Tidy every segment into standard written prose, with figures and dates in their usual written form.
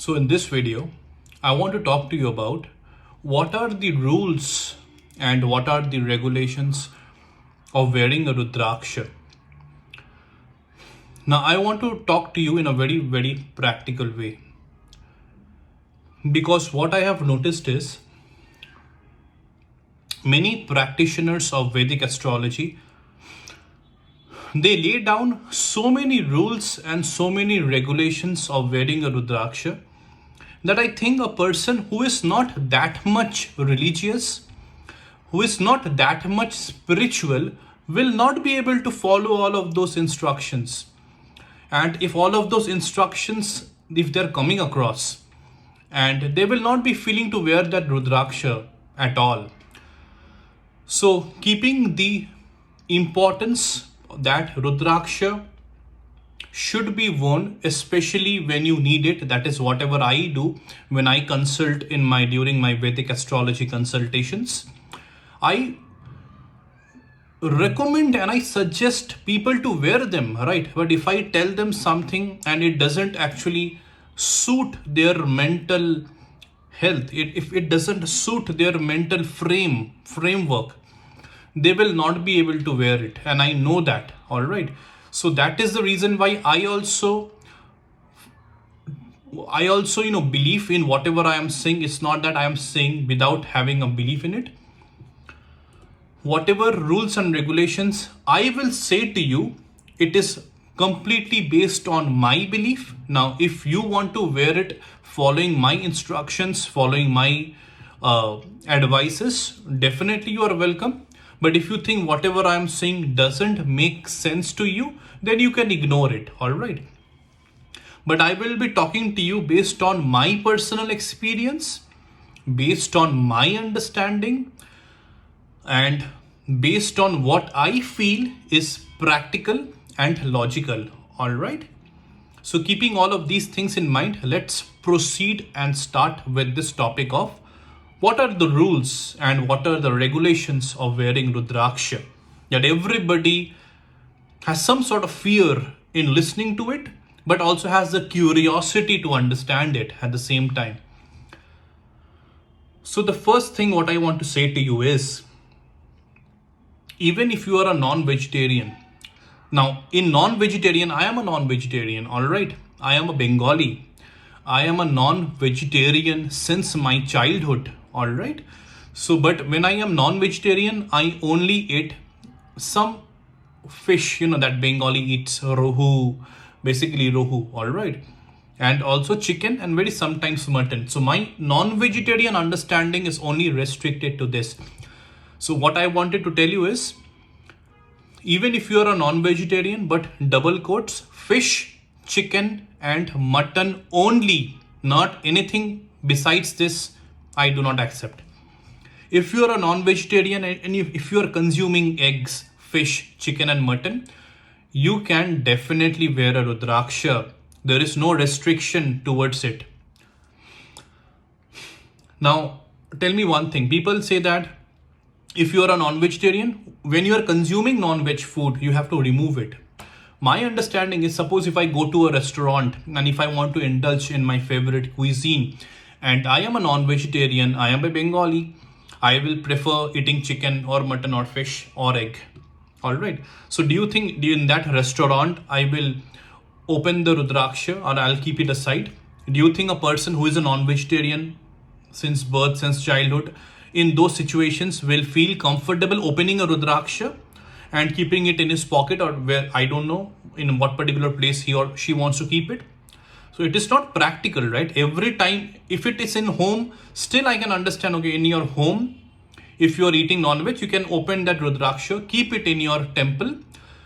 So in this video, I want to talk to you about what are the rules and what are the regulations of wearing a Rudraksha. Now I want to talk to you in a very practical way, because what I have noticed is many practitioners of Vedic astrology, they lay down so many rules and so many regulations of wearing a Rudraksha that I think a person who is not that much religious, who is not that much spiritual, will not be able to follow all of those instructions. And if all of those instructions, if they're coming across, and they will not be feeling to wear that Rudraksha at all. So keeping the importance that Rudraksha should be worn, especially when you need it. That is whatever I do when I consult during my Vedic astrology consultations. I recommend and I suggest people to wear them, right? But if I tell them something and it doesn't actually suit their mental health, if it doesn't suit their mental framework, they will not be able to wear it. And I know that, all right? So that is the reason why I also believe in whatever I am saying. It's not that I am saying without having a belief in it. Whatever rules and regulations I will say to you, it is completely based on my belief. Now, if you want to wear it following my instructions, following my advices, definitely you are welcome. But if you think whatever I am saying doesn't make sense to you, then you can ignore it, all right? But I will be talking to you based on my personal experience, based on my understanding, and based on what I feel is practical and logical, all right? So keeping all of these things in mind, let's proceed and start with this topic of what are the rules and what are the regulations of wearing Rudraksha? That everybody has some sort of fear in listening to it, but also has the curiosity to understand it at the same time. So the first thing what I want to say to you is, even if you are a non-vegetarian, now in non-vegetarian, I am a non-vegetarian, all right? I am a Bengali. I am a non-vegetarian since my childhood. All right. So, but when I am non-vegetarian, I only eat some fish, that Bengali eats rohu, basically rohu. All right. And also chicken and very sometimes mutton. So my non-vegetarian understanding is only restricted to this. So what I wanted to tell you is, even if you are a non-vegetarian, but double quotes, fish, chicken and mutton only, not anything besides this, I do not accept. If you are a non-vegetarian and if you are consuming eggs, fish, chicken and mutton, you can definitely wear a Rudraksha. There is no restriction towards it. Now, tell me one thing. People say that if you are a non-vegetarian, when you are consuming non-veg food, you have to remove it. My understanding is, suppose if I go to a restaurant and if I want to indulge in my favorite cuisine, and I am a non-vegetarian, I am a Bengali, I will prefer eating chicken or mutton or fish or egg. All right. So do you think in that restaurant, I will open the Rudraksha or I'll keep it aside? Do you think a person who is a non-vegetarian since birth, since childhood, in those situations will feel comfortable opening a Rudraksha and keeping it in his pocket, or where, I don't know, in what particular place he or she wants to keep it? So it is not practical, right? Every time, if it is in home, still I can understand, okay, in your home, if you are eating non-veg, you can open that Rudraksha, keep it in your temple,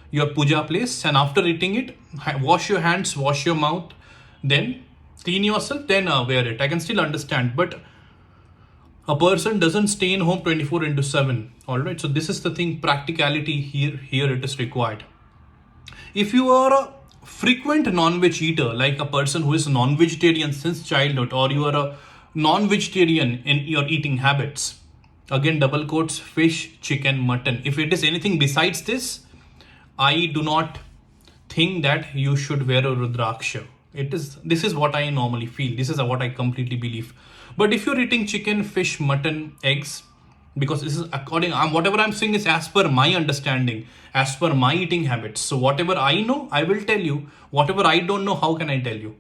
your puja place, and after eating it, wash your hands, wash your mouth, then clean yourself, then wear it. I can still understand, but a person doesn't stay in home 24/7, all right? So this is the thing, practicality here it is required. If you are a frequent non-veg eater, like a person who is non-vegetarian since childhood, or you are a non-vegetarian in your eating habits, again double quotes, fish, chicken, mutton, if it is anything besides this, I do not think that you should wear a Rudraksha. This is what I normally feel. This is what I completely believe. But if you're eating chicken, fish, mutton, eggs, because this is according, whatever I'm saying is as per my understanding, as per my eating habits. So whatever I know, I will tell you. Whatever I don't know, how can I tell you?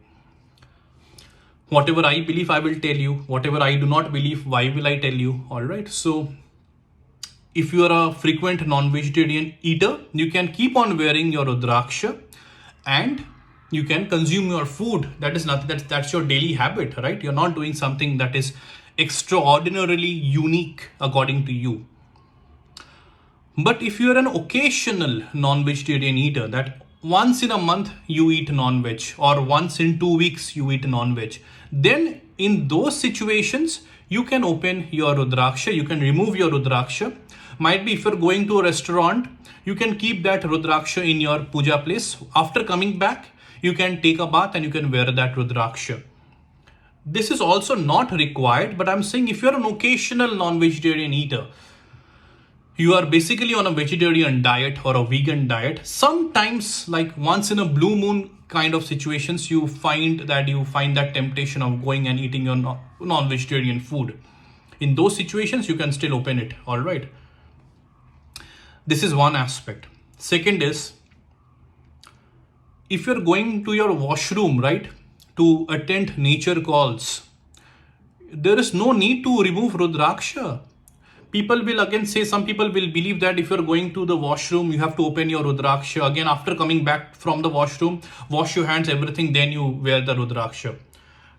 Whatever I believe, I will tell you. Whatever I do not believe, why will I tell you? All right. So if you are a frequent non-vegetarian eater, you can keep on wearing your Rudraksha and you can consume your food. That is nothing, that's your daily habit, right? You're not doing something that is extraordinarily unique according to you. But if you're an occasional non-vegetarian eater, that once in a month you eat non-veg or once in 2 weeks you eat non-veg, then in those situations you can open your Rudraksha, you can remove your Rudraksha. Might be if you're going to a restaurant, you can keep that Rudraksha in your puja place. After coming back, you can take a bath and you can wear that Rudraksha. This is also not required, but I'm saying if you're an occasional non-vegetarian eater, you are basically on a vegetarian diet or a vegan diet, sometimes like once in a blue moon kind of situations, you find that temptation of going and eating your non-vegetarian food. In those situations, you can still open it. All right. This is one aspect. Second is, if you're going to your washroom, right, to attend nature calls, there is no need to remove Rudraksha. People will again say, some people will believe that if you're going to the washroom, you have to open your Rudraksha. Again, after coming back from the washroom, wash your hands, everything, then you wear the Rudraksha.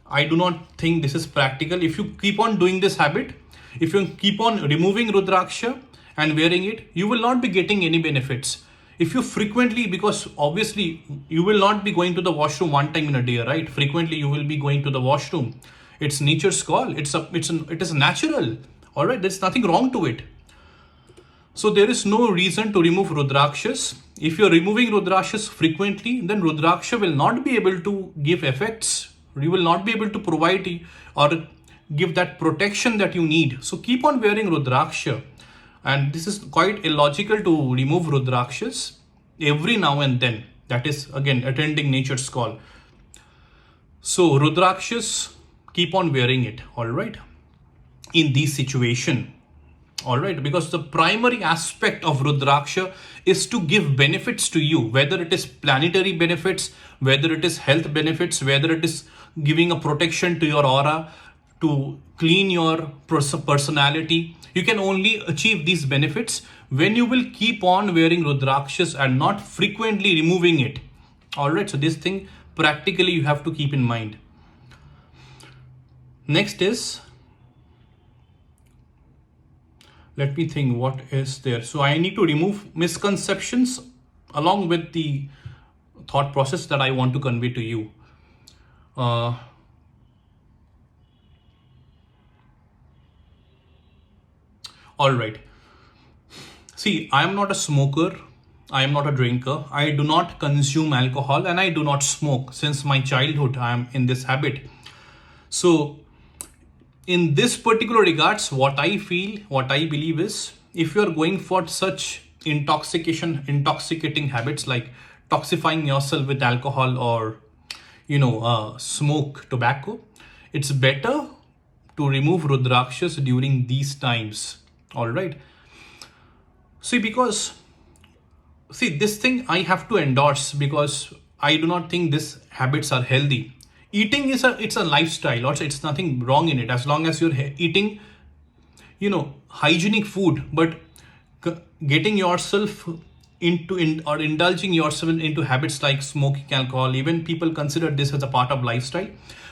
I do not think this is practical. If you keep on doing this habit, if you keep on removing Rudraksha and wearing it, you will not be getting any benefits. If you frequently, because obviously you will not be going to the washroom one time in a day, right? Frequently you will be going to the washroom. It's nature's call. It is natural. All right. There's nothing wrong to it. So there is no reason to remove Rudrakshas. If you're removing Rudrakshas frequently, then Rudraksha will not be able to give effects. You will not be able to provide or give that protection that you need. So keep on wearing Rudraksha. And this is quite illogical to remove Rudrakshas every now and then. That is again attending nature's call. So Rudrakshas, keep on wearing it. All right. In this situation. All right. Because the primary aspect of Rudraksha is to give benefits to you, whether it is planetary benefits, whether it is health benefits, whether it is giving a protection to your aura, to clean your personality. You can only achieve these benefits when you will keep on wearing Rudrakshas and not frequently removing it. All right. So this thing practically you have to keep in mind. Next is, let me think what is there. So I need to remove misconceptions along with the thought process that I want to convey to you. All right. See, I am not a smoker. I am not a drinker. I do not consume alcohol and I do not smoke. Since my childhood, I am in this habit. So in this particular regards, what I feel, what I believe is, if you are going for such intoxicating habits like toxifying yourself with alcohol or, smoke tobacco, it's better to remove Rudrakshas during these times. All right. See, this thing I have to endorse because I do not think these habits are healthy. Eating it's a lifestyle, or it's nothing wrong in it as long as you're eating, hygienic food, but getting yourself or indulging yourself into habits like smoking alcohol, even people consider this as a part of lifestyle.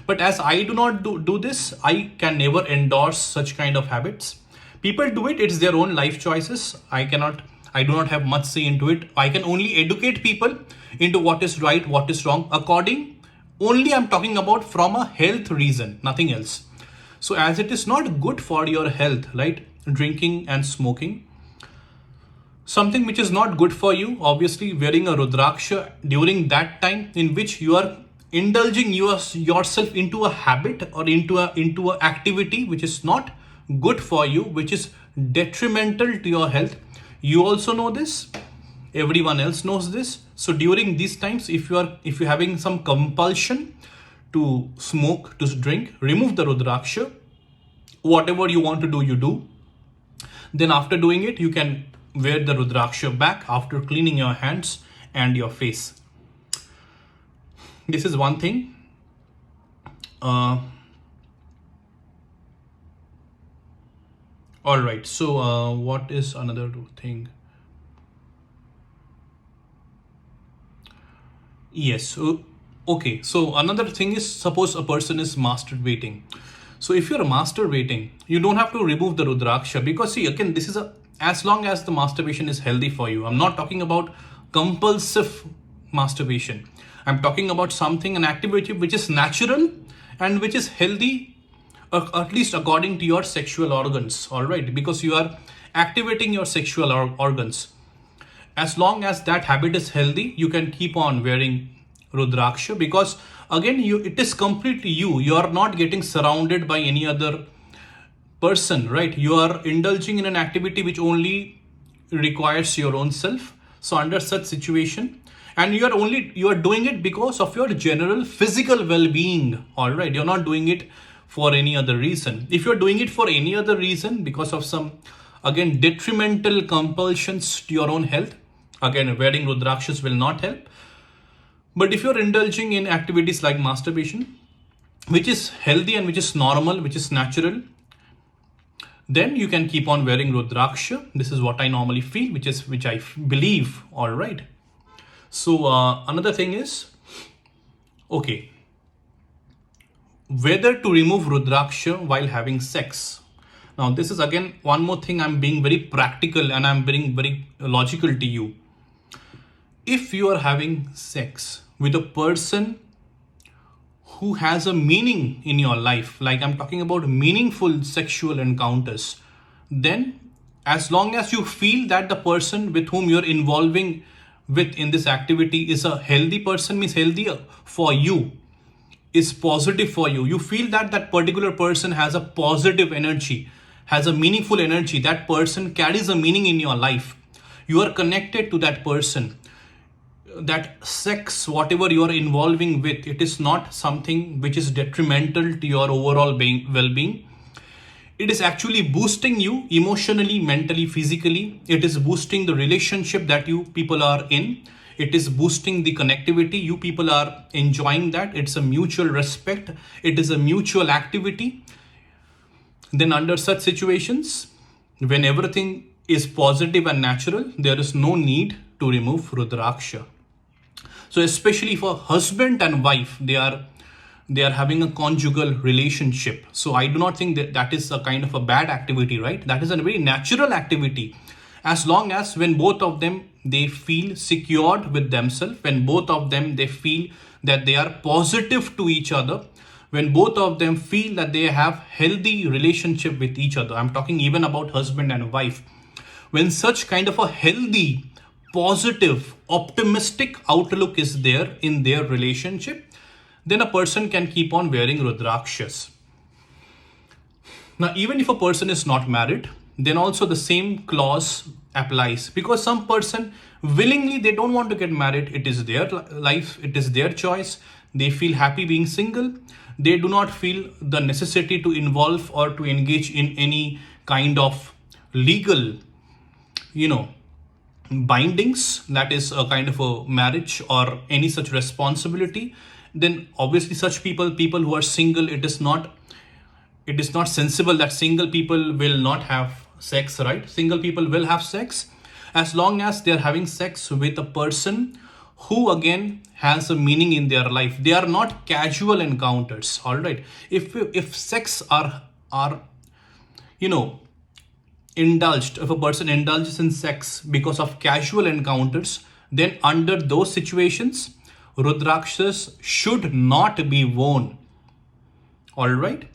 But as I do not do this, I can never endorse such kind of habits. People do it, it's their own life choices. I do not have much say into it. I can only educate people into what is right, what is wrong, only I'm talking about from a health reason, nothing else. So as it is not good for your health, right? Drinking and smoking, something which is not good for you, obviously wearing a Rudraksha during that time in which you are indulging yourself into a habit or into a activity which is not good for you, which is detrimental to your health. You also know this. Everyone else knows this. So during these times, if you're having some compulsion to smoke, to drink, remove the Rudraksha. Whatever you want to do, you do. Then after doing it, you can wear the Rudraksha back after cleaning your hands and your face. This is one thing. All right. So what is another thing? Yes. Okay. So another thing is, suppose a person is masturbating. So if you're masturbating, you don't have to remove the Rudraksha, because see, again, this is as long as the masturbation is healthy for you. I'm not talking about compulsive masturbation. I'm talking about something, an activity which is natural and which is healthy, at least according to your sexual organs. All right. Because you are activating your sexual organs. As long as that habit is healthy, you can keep on wearing Rudraksha, because again, it is completely you are not getting surrounded by any other person, right? You are indulging in an activity which only requires your own self. So under such situation, and you are doing it because of your general physical well-being. All right, you're not doing it for any other reason. If you're doing it for any other reason, because of some, again, detrimental compulsions to your own health, again, wearing Rudrakshas will not help. But if you're indulging in activities like masturbation, which is healthy and which is normal, which is natural, then you can keep on wearing Rudraksha. This is what I normally feel, which I believe. All right. So another thing is, okay, whether to remove Rudraksha while having sex. Now, this is again one more thing. I'm being very practical and I'm being very logical to you. If you are having sex with a person who has a meaning in your life, like I'm talking about meaningful sexual encounters, then as long as you feel that the person with whom you're involving with in this activity is a healthy person, means healthier for you, is positive for you, you feel that that particular person has a positive energy, has a meaningful energy, that person carries a meaning in your life, you are connected to that person, that sex, whatever you are involving with, it is not something which is detrimental to your overall well-being. It is actually boosting you emotionally, mentally, physically. It is boosting the relationship that you people are in. It is boosting the connectivity. You people are enjoying that. It's a mutual respect. It is a mutual activity. Then under such situations, when everything is positive and natural, there is no need to remove Rudraksha. So especially for husband and wife, they are having a conjugal relationship. So I do not think that is a kind of a bad activity, right? That is a very natural activity. As long as when both of them, they feel secured with themselves, when both of them, they feel that they are positive to each other, when both of them feel that they have healthy relationship with each other. I'm talking even about husband and wife. When such kind of a healthy, positive, optimistic outlook is there in their relationship, then a person can keep on wearing Rudrakshas. Now, even if a person is not married, then also the same clause applies, because some person willingly, they don't want to get married. It is their life. It is their choice. They feel happy being single. They do not feel the necessity to involve or to engage in any kind of legal, bindings, that is a kind of a marriage or any such responsibility. Then obviously such people who are single, it is not sensible that single people will not have sex, right? Single people will have sex as long as they are having sex with a person who again has a meaning in their life. They are not casual encounters. All right. If sex are indulged, if a person indulges in sex because of casual encounters, then under those situations, Rudrakshas should not be worn. All right.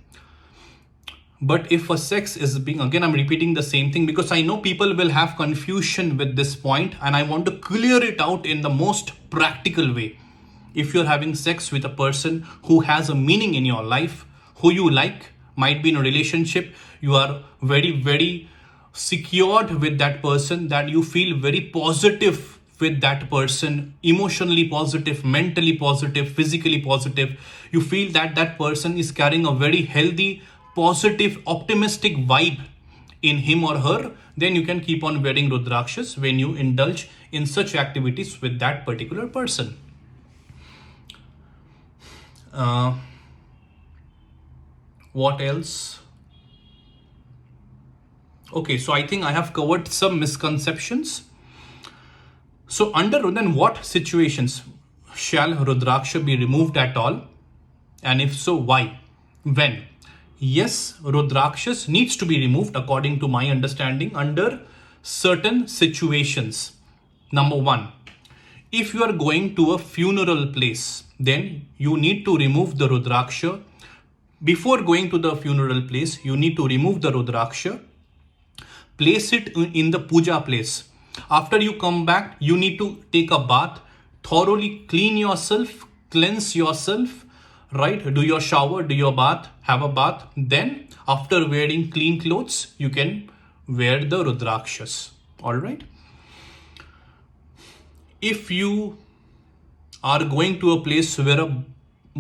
But if a sex is being, again, I'm repeating the same thing because I know people will have confusion with this point and I want to clear it out in the most practical way. If you're having sex with a person who has a meaning in your life, who you like, might be in a relationship, you are very, very secured with that person, that you feel very positive with that person, emotionally positive, mentally positive, physically positive. You feel that that person is carrying a very healthy, positive, optimistic vibe in him or her, then you can keep on wearing Rudrakshas when you indulge in such activities with that particular person. What else? Okay, so I think I have covered some misconceptions. So under then what situations shall Rudraksha be removed at all? And if so, why? When? Yes, Rudrakshas needs to be removed according to my understanding under certain situations. Number one, if you are going to a funeral place, then you need to remove the Rudraksha. Before going to the funeral place, you need to remove the Rudraksha, place it in the puja place. After you come back, you need to take a bath, thoroughly clean yourself, cleanse yourself, right? Do your shower, do your bath, have a bath. Then after wearing clean clothes, you can wear the Rudrakshas. All right. If you are going to a place where a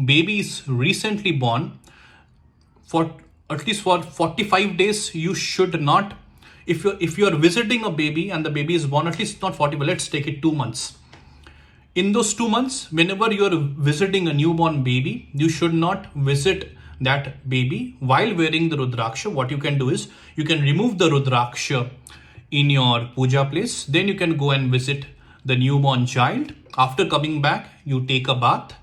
baby is recently born, for at least for 45 days, you should not, if you're visiting a baby and the baby is born, at least not 40, but let's take it 2 months. In those 2 months, whenever you're visiting a newborn baby, you should not visit that baby while wearing the Rudraksha. What you can do is you can remove the Rudraksha in your puja place. Then you can go and visit the newborn child. After coming back, you take a bath.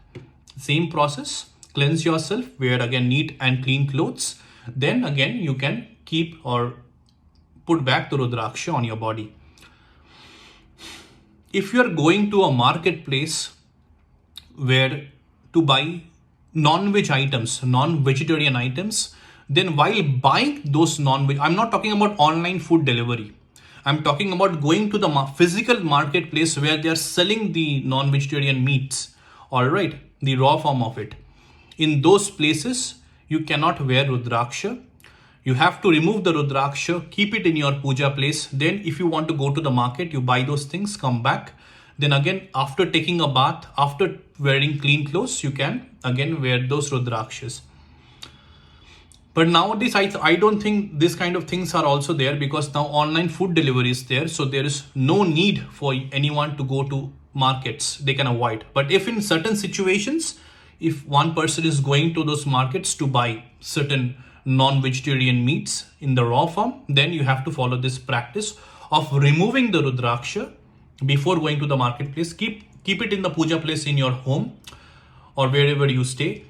Same process. Cleanse yourself, wear again neat and clean clothes. Then again, you can keep or put back the Rudraksha on your body. If you are going to a marketplace where to buy non-veg items, non-vegetarian items, then while buying those non-veg, I'm not talking about online food delivery. I'm talking about going to the physical marketplace where they are selling the non-vegetarian meats, all right, the raw form of it. In those places, you cannot wear Rudraksha. You have to remove the Rudraksha, keep it in your puja place. Then if you want to go to the market, you buy those things, come back. Then again, after taking a bath, after wearing clean clothes, you can again wear those Rudrakshas. But nowadays, I don't think this kind of things are also there, because now online food delivery is there. So there is no need for anyone to go to markets. They can avoid. But if in certain situations, if one person is going to those markets to buy certain non-vegetarian meats in the raw form, then you have to follow this practice of removing the Rudraksha before going to the marketplace. Keep it in the puja place in your home or wherever you stay.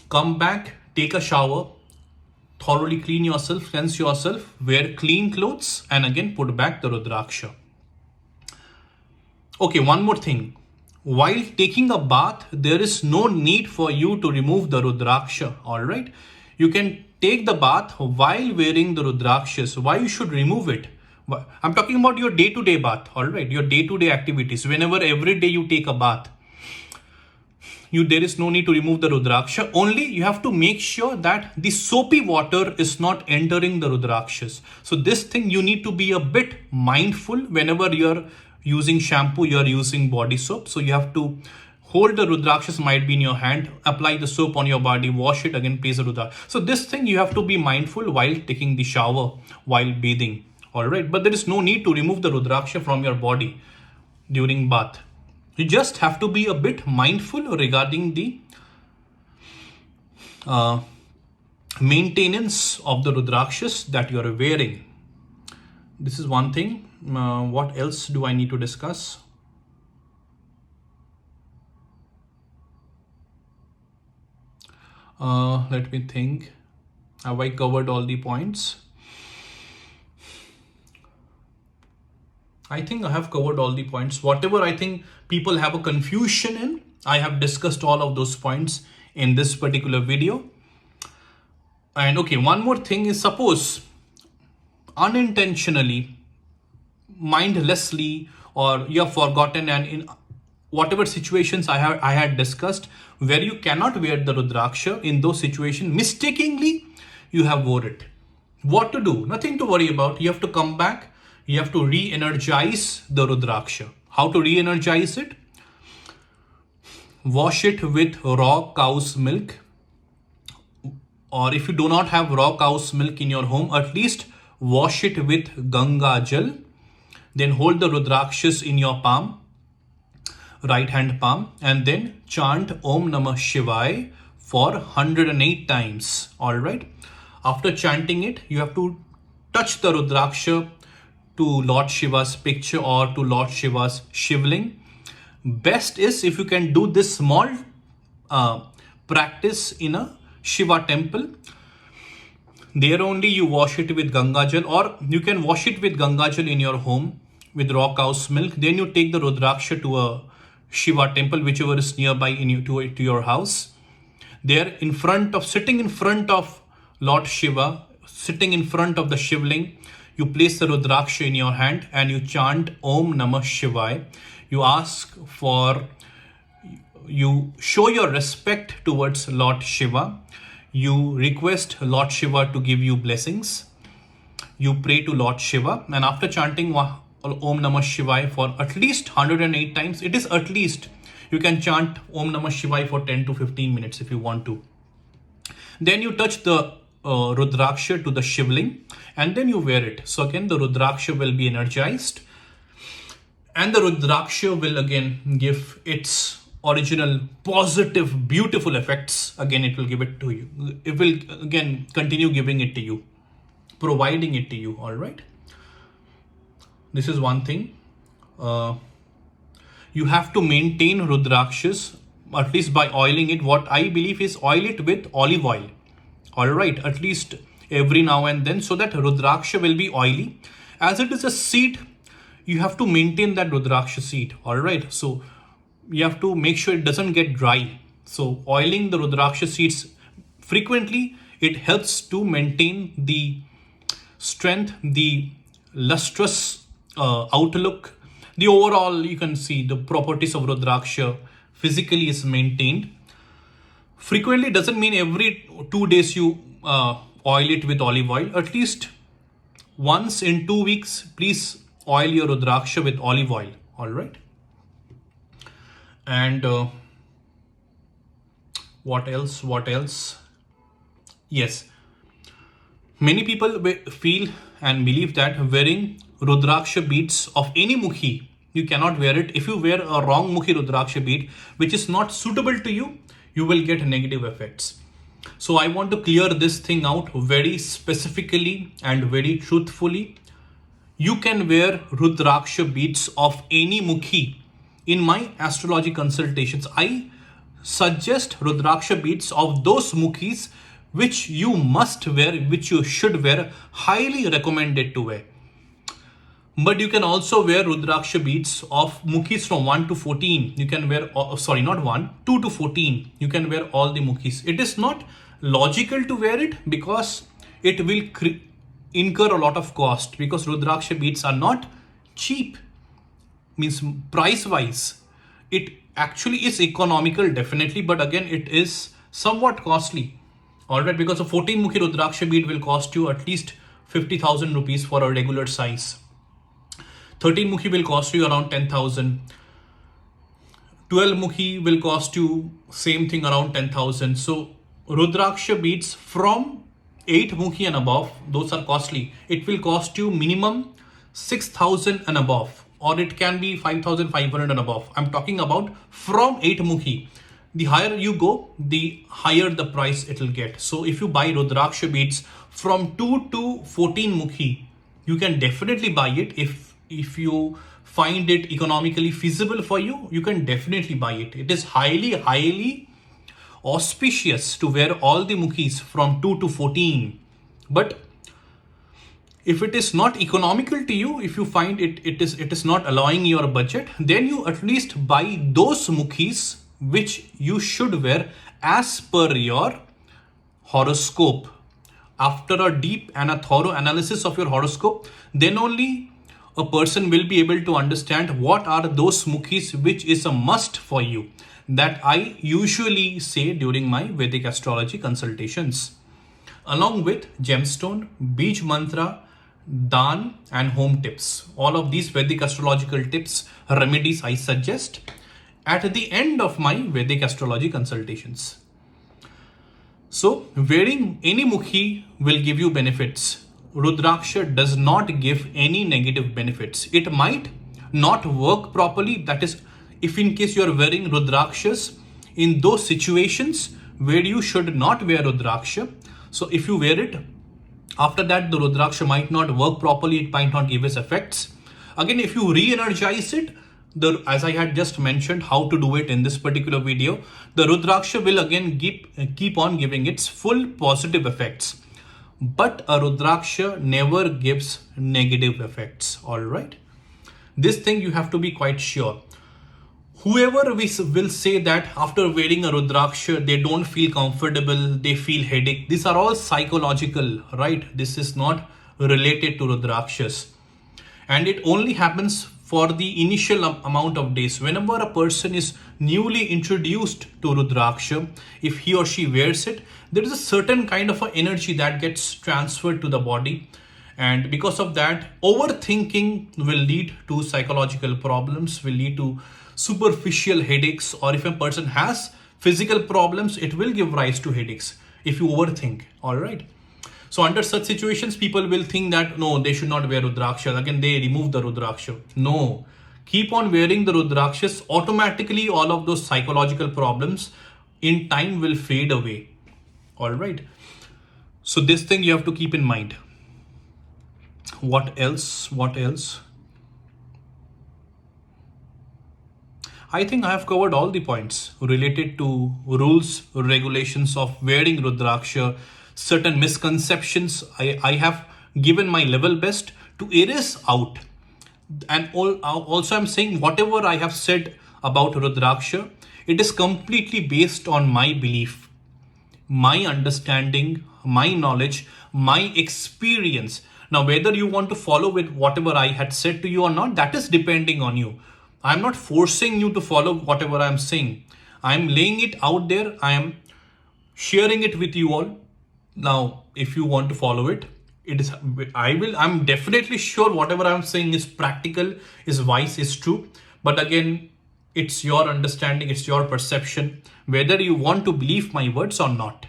Come back, take a shower, thoroughly clean yourself, cleanse yourself, wear clean clothes, and again put back the Rudraksha. Okay, one more thing. While taking a bath, there is no need for you to remove the Rudraksha, all right? You can take the bath while wearing the Rudrakshas. Why you should remove it? I'm talking about your day-to-day bath, all right? Your day-to-day activities. Whenever every day you take a bath, there is no need to remove the Rudraksha. Only you have to make sure that the soapy water is not entering the Rudrakshas. So this thing you need to be a bit mindful whenever you're using shampoo, you're using body soap. So you have to hold the Rudrakshas, might be in your hand, apply the soap on your body, wash it, again place the Rudraksha. So this thing you have to be mindful while taking the shower, while bathing. All right, but there is no need to remove the Rudraksha from your body during bath. You just have to be a bit mindful regarding the maintenance of the Rudrakshas that you are wearing. This is one thing. What else do I need to discuss? Let me think. Have I covered all the points? I think I have covered all the points. Whatever I think people have a confusion in, I have discussed all of those points in this particular video. And okay, one more thing is, suppose unintentionally, mindlessly, or you have forgotten, and in whatever situations I had discussed where you cannot wear the Rudraksha, in those situations, mistakenly you have wore it. What to do? Nothing to worry about. You have to come back. You have to re-energize the Rudraksha. How to re-energize it? Wash it with raw cow's milk, or if you do not have raw cow's milk in your home, at least wash it with Ganga Jal. Then hold the Rudrakshas in your palm, right hand palm, and then chant Om Namah Shivaya for 108 times. Alright. After chanting it, you have to touch the Rudraksha to Lord Shiva's picture or to Lord Shiva's Shivling. Best is if you can do this small practice in a Shiva temple. There only you wash it with Gangajal, or you can wash it with Gangajal in your home with raw cow's milk. Then you take the Rudraksha to a Shiva temple, whichever is nearby to your house. There sitting in front of Lord Shiva, sitting in front of the Shivling, you place the Rudraksha in your hand and you chant Om Namah Shivaya. You show your respect towards Lord Shiva. You request Lord Shiva to give you blessings. You pray to Lord Shiva, and after chanting Om Namah Shivaya for at least 108 times, it is at least, you can chant Om Namah Shivaya for 10 to 15 minutes if you want to. Then you touch the Rudraksha to the Shivling and then you wear it. So again, the Rudraksha will be energized and the Rudraksha will again give its original positive, beautiful effects. Again, it will give it to you. It will again continue giving it to you, providing it to you. All right. This is one thing. You have to maintain Rudrakshas at least by oiling it. What I believe is oil it with olive oil. All right, at least every now and then, so that Rudraksha will be oily. As it is a seed, you have to maintain that Rudraksha seed. All right, so you have to make sure it doesn't get dry. So oiling the Rudraksha seeds frequently, it helps to maintain the strength, the lustrous outlook, the overall, you can see the properties of Rudraksha physically is maintained. Frequently doesn't mean every 2 days you oil it with olive oil. At least once in 2 weeks, please oil your Rudraksha with olive oil. All right. And what else? Yes. Many people feel and believe that wearing Rudraksha beads of any mukhi, you cannot wear it. If you wear a wrong mukhi Rudraksha bead, which is not suitable to you, you will get negative effects. So I want to clear this thing out very specifically and very truthfully. You can wear Rudraksha beads of any mukhi. In my astrology consultations, I suggest Rudraksha beads of those mukhis which you must wear, which you should wear, highly recommended to wear. But you can also wear Rudraksha beads of mukhis from 1 to 14. You can wear, not 1, 2 to 14. You can wear all the mukhis. It is not logical to wear it because it will incur a lot of cost, because Rudraksha beads are not cheap. Means price wise, it actually is economical definitely, but again it is somewhat costly. All right, because a 14 mukhi Rudraksha bead will cost you at least 50,000 rupees for a regular size. 13 mukhi will cost you around 10,000. 12 mukhi will cost you same thing, around 10,000. So Rudraksha beads from 8 mukhi and above, those are costly. It will cost you minimum 6,000 and above, or it can be 5,500 and above. I'm talking about from 8 mukhi. The higher you go, the higher the price it will get. So if you buy Rudraksha beads from 2 to 14 mukhi, you can definitely buy it. If you find it economically feasible for you, you can definitely buy it. It is highly auspicious to wear all the mukhis from 2 to 14. But if it is not economical to you, if you find it is not allowing your budget, then you at least buy those mukhis which you should wear as per your horoscope. After a deep and a thorough analysis of your horoscope, then only a person will be able to understand what are those mukhis which is a must for you. That I usually say during my Vedic astrology consultations. Along with gemstone, beej mantra, dan, and home tips. All of these Vedic astrological tips, remedies I suggest at the end of my Vedic astrology consultations. So wearing any mukhi will give you benefits. Rudraksha does not give any negative benefits. It might not work properly. That is, if in case you are wearing Rudrakshas in those situations where you should not wear Rudraksha. So if you wear it, after that the Rudraksha might not work properly. It might not give its effects. Again, if you re-energize it, as I had just mentioned how to do it in this particular video, the Rudraksha will again keep on giving its full positive effects. But a Rudraksha never gives negative effects, alright? This thing you have to be quite sure. Whoever will say that after wearing a Rudraksha, they don't feel comfortable, they feel headache. These are all psychological, right? This is not related to Rudrakshas. And it only happens for the initial amount of days. Whenever a person is newly introduced to Rudraksha, if he or she wears it, there is a certain kind of energy that gets transferred to the body. And because of that, overthinking will lead to psychological problems, will lead to superficial headaches, or if a person has physical problems, it will give rise to headaches if you overthink, all right? So under such situations, people will think that, no, they should not wear Rudraksha. Again, they remove the Rudraksha. No, keep on wearing the Rudrakshas. Automatically, all of those psychological problems in time will fade away. All right. So this thing you have to keep in mind. What else? What else? I think I have covered all the points related to rules, regulations of wearing Rudraksha, certain misconceptions. I have given my level best to erase out. And also I'm saying whatever I have said about Rudraksha, it is completely based on my belief, my understanding, my knowledge, my experience. Now, whether you want to follow with whatever I had said to you or not, that is depending on you. I'm not forcing you to follow whatever I'm saying. I'm laying it out there. I am sharing it with you all. Now, if you want to follow it, I'm definitely sure whatever I'm saying is practical, is wise, is true. But again, it's your understanding, it's your perception, whether you want to believe my words or not.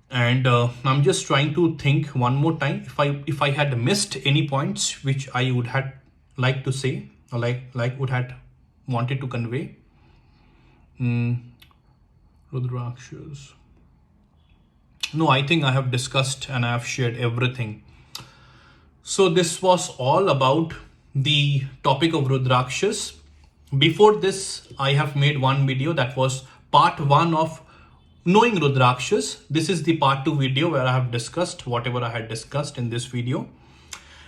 And I'm just trying to think one more time if I had missed any points which I would have liked to say, or would had wanted to convey. Rudrakshas. No, I think I have discussed and I have shared everything. So this was all about the topic of Rudrakshas. Before this, I have made one video that was part 1 of knowing Rudrakshas. This is the part 2 video where I have discussed whatever I had discussed in this video.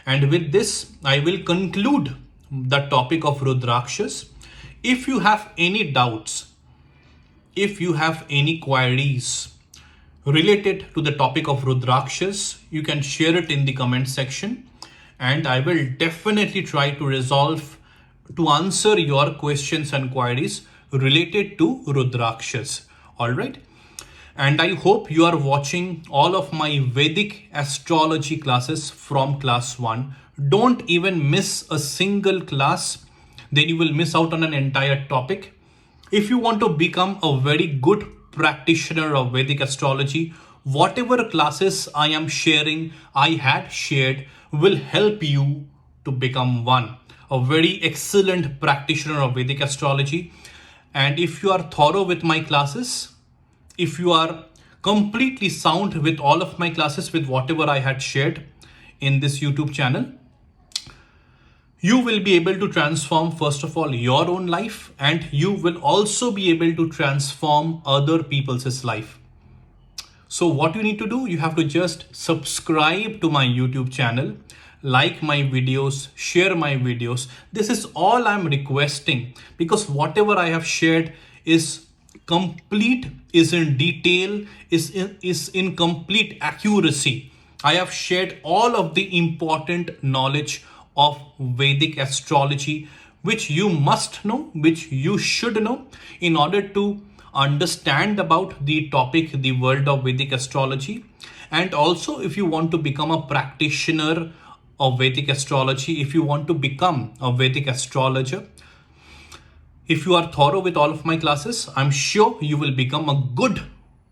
And with this, I will conclude the topic of Rudrakshas. If you have any doubts, if you have any queries related to the topic of Rudrakshas, you can share it in the comment section. And I will definitely try to answer your questions and queries related to Rudrakshas. All right. And I hope you are watching all of my Vedic astrology classes from class 1. Don't even miss a single class. Then you will miss out on an entire topic. If you want to become a very good practitioner of Vedic astrology, whatever classes I am sharing, I had shared, will help you to become a very excellent practitioner of Vedic astrology. And if you are thorough with my classes, if you are completely sound with all of my classes, with whatever I had shared in this YouTube channel, you will be able to transform, first of all, your own life, and you will also be able to transform other people's life. So what you need to do, you have to just subscribe to my YouTube channel, like my videos, share my videos. This is all I'm requesting, because whatever I have shared is complete, is in detail, is in complete accuracy. I have shared all of the important knowledge of Vedic astrology, which you must know, which you should know in order to understand about the topic, the world of Vedic astrology. And also, if you want to become a practitioner of Vedic astrology, if you want to become a Vedic astrologer, if you are thorough with all of my classes, I'm sure you will become a good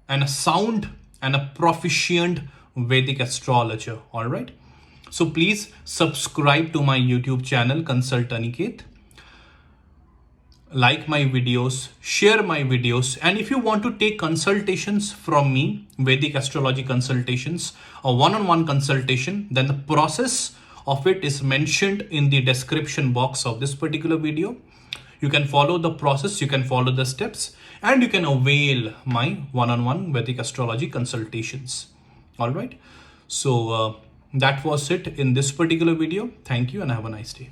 and a sound and a proficient Vedic astrologer. All right. So please subscribe to my YouTube channel, Consult Aniket. Like my videos, share my videos, and if you want to take consultations from me, Vedic astrology consultations, a one-on-one consultation, then the process of it is mentioned in the description box of this particular video. You can follow the process, you can follow the steps, and you can avail my one-on-one Vedic astrology consultations. All right. So that was it in this particular video. Thank you and have a nice day.